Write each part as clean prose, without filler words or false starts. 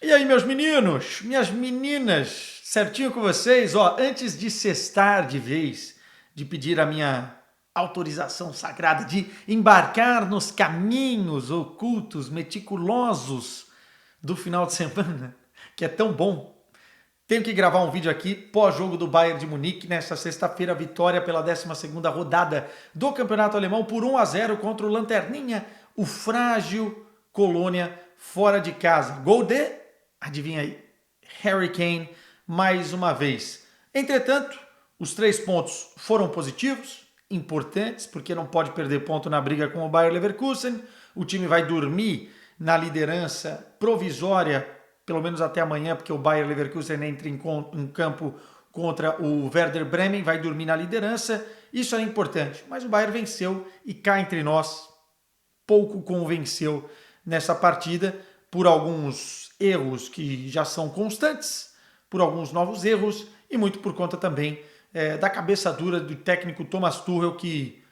E aí, meus meninos, minhas meninas, certinho com vocês? Ó, antes de cestar de vez, de pedir a minha autorização sagrada de embarcar nos caminhos ocultos, meticulosos do final de semana, que é tão bom, tenho que gravar um vídeo aqui pós-jogo do Bayern de Munique nesta sexta-feira, vitória pela 12ª rodada do Campeonato Alemão por 1-0 contra o Lanterninha, o frágil Colônia, fora de casa. Gol de, adivinha aí, Harry Kane mais uma vez. Entretanto, os 3 pontos foram positivos, importantes, porque não pode perder ponto na briga com o Bayer Leverkusen. O time vai dormir na liderança provisória pelo menos até amanhã, porque o Bayer Leverkusen entra em campo contra o Werder Bremen, vai dormir na liderança. Isso é importante, mas o Bayern venceu e cá entre nós pouco convenceu nessa partida por alguns erros que já são constantes, por alguns novos erros e muito por conta também da cabeça dura do técnico Thomas Tuchel, que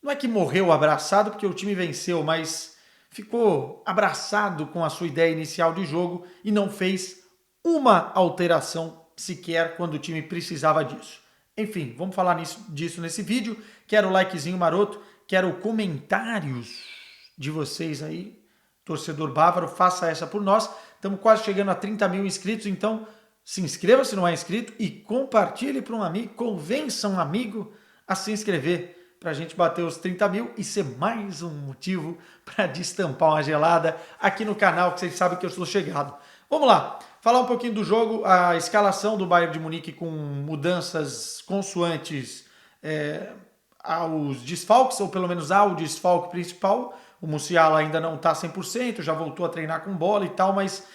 não é que morreu abraçado porque o time venceu, mas ficou abraçado com a sua ideia inicial de jogo e não fez uma alteração sequer quando o time precisava disso. Enfim, vamos falar disso nesse vídeo. Quero o likezinho maroto, quero comentários de vocês aí, torcedor bávaro, faça essa por nós. Estamos quase chegando a 30 mil inscritos, então se inscreva se não é inscrito e compartilhe para um amigo, convença um amigo a se inscrever para a gente bater os 30 mil e ser mais um motivo para destampar uma gelada aqui no canal, que vocês sabem que eu sou chegado. Vamos lá, falar um pouquinho do jogo, a escalação do Bayern de Munique com mudanças consoantes aos desfalques, ou pelo menos ao desfalque principal. O Musiala ainda não está 100%, já voltou a treinar com bola e tal, mas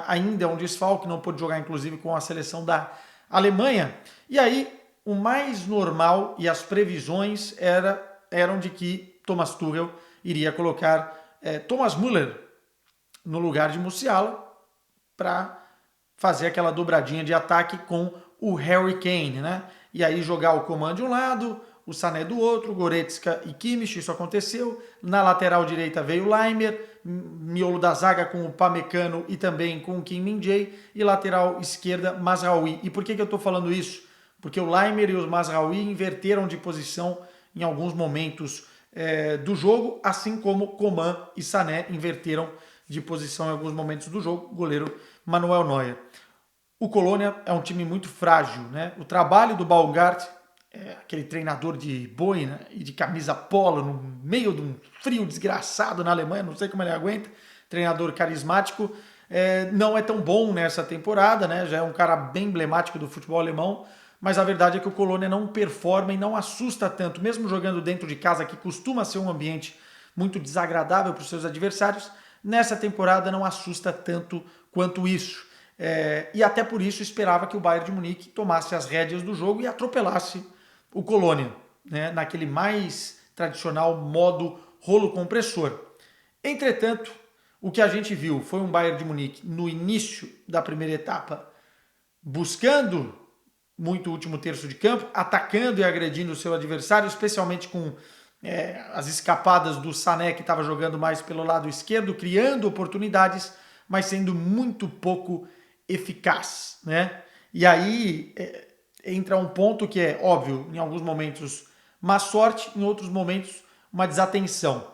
ainda é um desfalque, não pôde jogar inclusive com a seleção da Alemanha. E aí, o mais normal e as previsões eram de que Thomas Tuchel iria colocar Thomas Müller no lugar de Musiala para fazer aquela dobradinha de ataque com o Harry Kane, né? E aí jogar o Coman de um lado, o Sané do outro, Goretzka e Kimmich, isso aconteceu. Na lateral direita veio o Laimer, miolo da zaga com o Pamecano e também com o Kim Min-jae, e lateral esquerda Mazraoui. E por que eu estou falando isso? Porque o Laimer e o Mazraoui inverteram de posição em alguns momentos do jogo, assim como Coman e Sané inverteram de posição em alguns momentos do jogo, o goleiro Manuel Neuer. O Colônia é um time muito frágil, né? O trabalho do Baumgart, aquele treinador de boina e de camisa polo no meio de um frio desgraçado na Alemanha, não sei como ele aguenta, treinador carismático, não é tão bom nessa temporada, né? Já é um cara bem emblemático do futebol alemão, mas a verdade é que o Colônia não performa e não assusta tanto, mesmo jogando dentro de casa, que costuma ser um ambiente muito desagradável para os seus adversários, nessa temporada não assusta tanto quanto isso. E até por isso esperava que o Bayern de Munique tomasse as rédeas do jogo e atropelasse o Colônia, né, naquele mais tradicional modo rolo compressor. Entretanto, o que a gente viu foi um Bayern de Munique no início da primeira etapa buscando muito o último terço de campo, atacando e agredindo o seu adversário, especialmente com as escapadas do Sané, que estava jogando mais pelo lado esquerdo, criando oportunidades, mas sendo muito pouco eficaz, né? E aí entra um ponto que é óbvio, em alguns momentos má sorte, em outros momentos uma desatenção.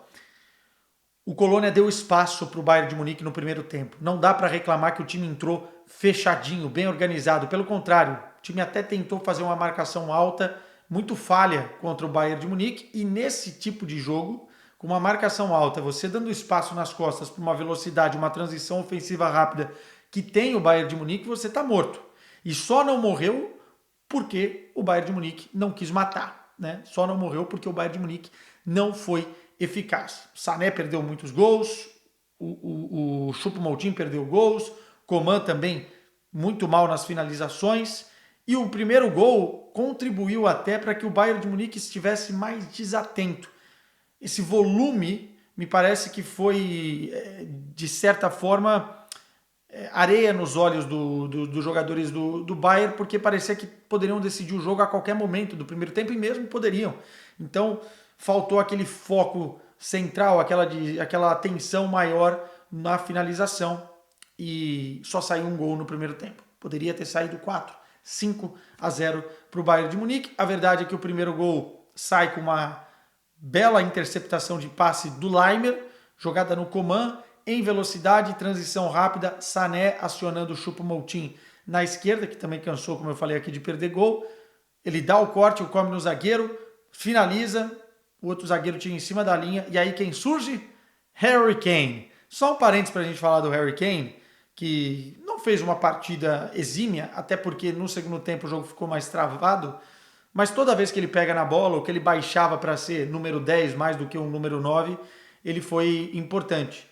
O Colônia deu espaço para o Bayern de Munique no primeiro tempo. Não dá para reclamar que o time entrou fechadinho, bem organizado. Pelo contrário, o time até tentou fazer uma marcação alta, muito falha contra o Bayern de Munique. E nesse tipo de jogo, com uma marcação alta, você dando espaço nas costas para uma velocidade, uma transição ofensiva rápida que tem o Bayern de Munique, você está morto. E só não morreu porque o Bayern de Munique não quis matar, né? Só não morreu porque o Bayern de Munique não foi eficaz. Sané perdeu muitos gols, o Choupo-Moting perdeu gols, Coman também muito mal nas finalizações, e o primeiro gol contribuiu até para que o Bayern de Munique estivesse mais desatento. Esse volume me parece que foi, de certa forma, areia nos olhos dos jogadores do Bayern, porque parecia que poderiam decidir o jogo a qualquer momento do primeiro tempo, e mesmo poderiam. Então faltou aquele foco central, aquela atenção maior na finalização. e só saiu um gol no primeiro tempo. Poderia ter saído 5-0 para o Bayern de Munique. A verdade é que o primeiro gol sai com uma bela interceptação de passe do Laimer, jogada no Coman, em velocidade, transição rápida, Sané acionando o Choupo-Moting na esquerda, que também cansou, como eu falei aqui, de perder gol. Ele dá o corte, o come no zagueiro, finaliza, o outro zagueiro tinha em cima da linha, e aí quem surge? Harry Kane. Só um parênteses para a gente falar do Harry Kane, que não fez uma partida exímia, até porque no segundo tempo o jogo ficou mais travado, mas toda vez que ele pega na bola, ou que ele baixava para ser número 10 mais do que um número 9, ele foi importante.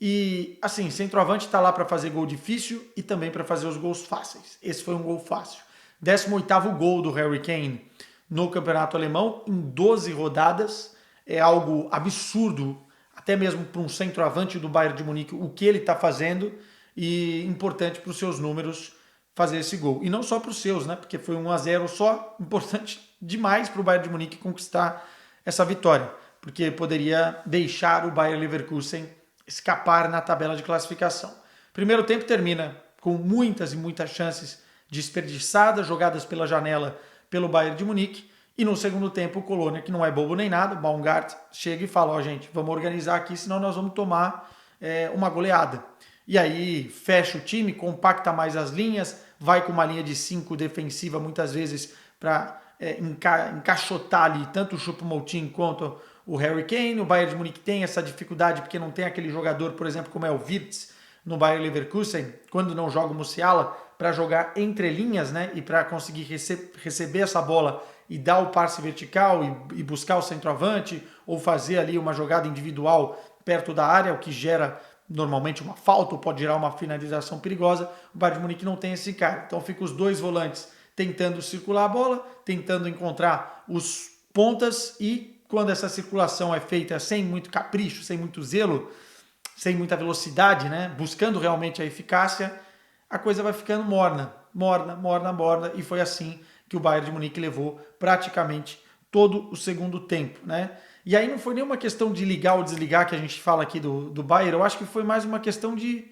E, assim, centroavante está lá para fazer gol difícil e também para fazer os gols fáceis. Esse foi um gol fácil. 18º gol do Harry Kane no campeonato alemão, em 12 rodadas. É algo absurdo, até mesmo para um centroavante do Bayern de Munique, o que ele está fazendo, e importante para os seus números fazer esse gol. E não só para os seus, né? Porque foi 1-0 só, importante demais para o Bayern de Munique conquistar essa vitória, porque poderia deixar o Bayer Leverkusen escapar na tabela de classificação. Primeiro tempo termina com muitas e muitas chances desperdiçadas, jogadas pela janela pelo Bayern de Munique, e no segundo tempo o Colônia, que não é bobo nem nada, Baumgart chega e fala, ó gente, vamos organizar aqui, senão nós vamos tomar uma goleada. E aí fecha o time, compacta mais as linhas, vai com uma linha de 5 defensiva muitas vezes para encaixotar ali tanto o Choupo-Moting quanto o Harry Kane. O Bayern de Munique tem essa dificuldade porque não tem aquele jogador, por exemplo, como é o Wirtz no Bayer Leverkusen, quando não joga o Musiala, para jogar entre linhas, né, e para conseguir receber essa bola e dar o passe vertical e buscar o centroavante, ou fazer ali uma jogada individual perto da área, o que gera normalmente uma falta ou pode gerar uma finalização perigosa. O Bayern de Munique não tem esse cara. Então fica os dois volantes tentando circular a bola, tentando encontrar os pontas, e quando essa circulação é feita sem muito capricho, sem muito zelo, sem muita velocidade, né, buscando realmente a eficácia, a coisa vai ficando morna, e foi assim que o Bayern de Munique levou praticamente todo o segundo tempo, né? E aí não foi nenhuma questão de ligar ou desligar que a gente fala aqui do Bayern, eu acho que foi mais uma questão de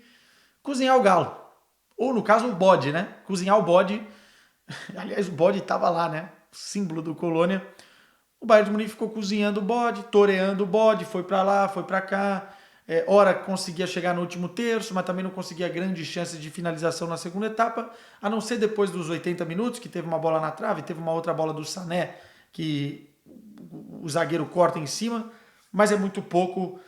cozinhar o galo. Ou no caso o bode, né? Cozinhar o bode. Aliás, o bode estava lá, né? Símbolo do Colônia. O Bayern de Munique ficou cozinhando o bode, toreando o bode, foi para lá, foi para cá. Ora conseguia chegar no último terço, mas também não conseguia grandes chances de finalização na segunda etapa, a não ser depois dos 80 minutos, que teve uma bola na trave, teve uma outra bola do Sané, que o zagueiro corta em cima, mas é muito pouco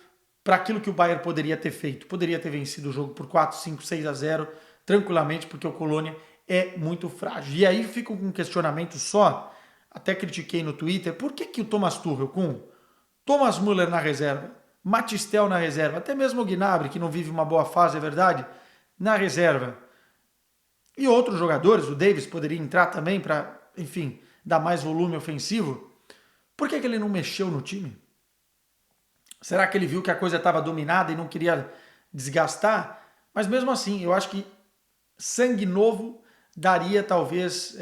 para aquilo que o Bayern poderia ter feito. Poderia ter vencido o jogo por 4, 5, 6-0, tranquilamente, porque o Colônia é muito frágil. E aí fica um questionamento só, até critiquei no Twitter, por que o Thomas Tuchel, com Thomas Müller na reserva, Matistel na reserva, até mesmo o Gnabry, que não vive uma boa fase, é verdade, na reserva, e outros jogadores, o Davis poderia entrar também para, enfim, dar mais volume ofensivo, por que ele não mexeu no time? Será que ele viu que a coisa estava dominada e não queria desgastar? Mas mesmo assim, eu acho que sangue novo daria talvez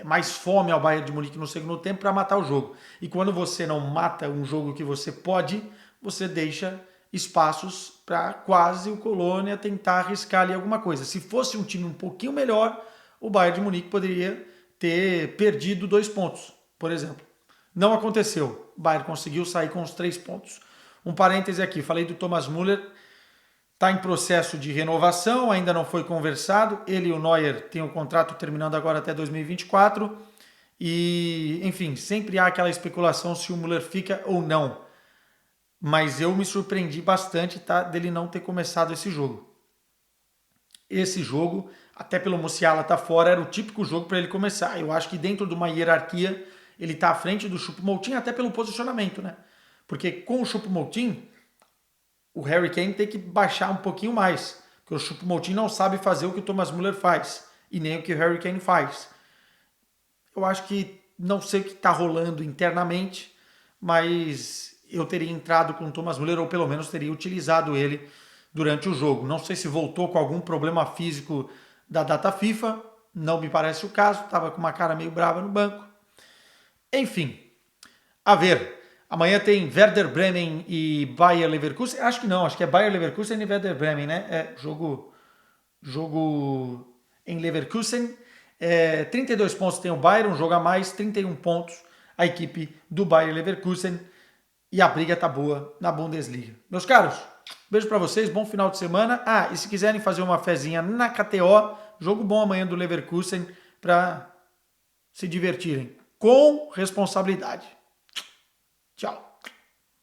mais fome ao Bayern de Munique no segundo tempo para matar o jogo. E quando você não mata um jogo que você pode, você deixa espaços para quase o Colônia tentar arriscar ali alguma coisa. Se fosse um time um pouquinho melhor, o Bayern de Munique poderia ter perdido 2 pontos, por exemplo. Não aconteceu. O Bayern conseguiu sair com os 3 pontos. Um parêntese aqui, falei do Thomas Müller, está em processo de renovação, ainda não foi conversado. Ele e o Neuer têm o contrato terminando agora até 2024. E, enfim, sempre há aquela especulação se o Müller fica ou não. Mas eu me surpreendi bastante, tá, dele não ter começado esse jogo. Esse jogo, até pelo Musiala estar fora, era o típico jogo para ele começar. Eu acho que dentro de uma hierarquia, ele está à frente do Choupo-Moting, até pelo posicionamento, né? Porque com o Choupo-Moting, o Harry Kane tem que baixar um pouquinho mais, porque o Choupo-Moting não sabe fazer o que o Thomas Müller faz, e nem o que o Harry Kane faz. Eu acho que, não sei o que está rolando internamente, mas eu teria entrado com o Thomas Müller, ou pelo menos teria utilizado ele durante o jogo. Não sei se voltou com algum problema físico da data FIFA, não me parece o caso, estava com uma cara meio brava no banco. Enfim, a ver. Amanhã tem Werder Bremen e Bayer Leverkusen. Acho que não, acho que é Bayer Leverkusen e Werder Bremen, né? É jogo jogo em Leverkusen. 32 pontos tem o Bayern, um jogo a mais, 31 pontos a equipe do Bayer Leverkusen. E a briga tá boa na Bundesliga. Meus caros, beijo para vocês, bom final de semana. E se quiserem fazer uma fezinha na KTO, jogo bom amanhã do Leverkusen para se divertirem com responsabilidade. Tchau.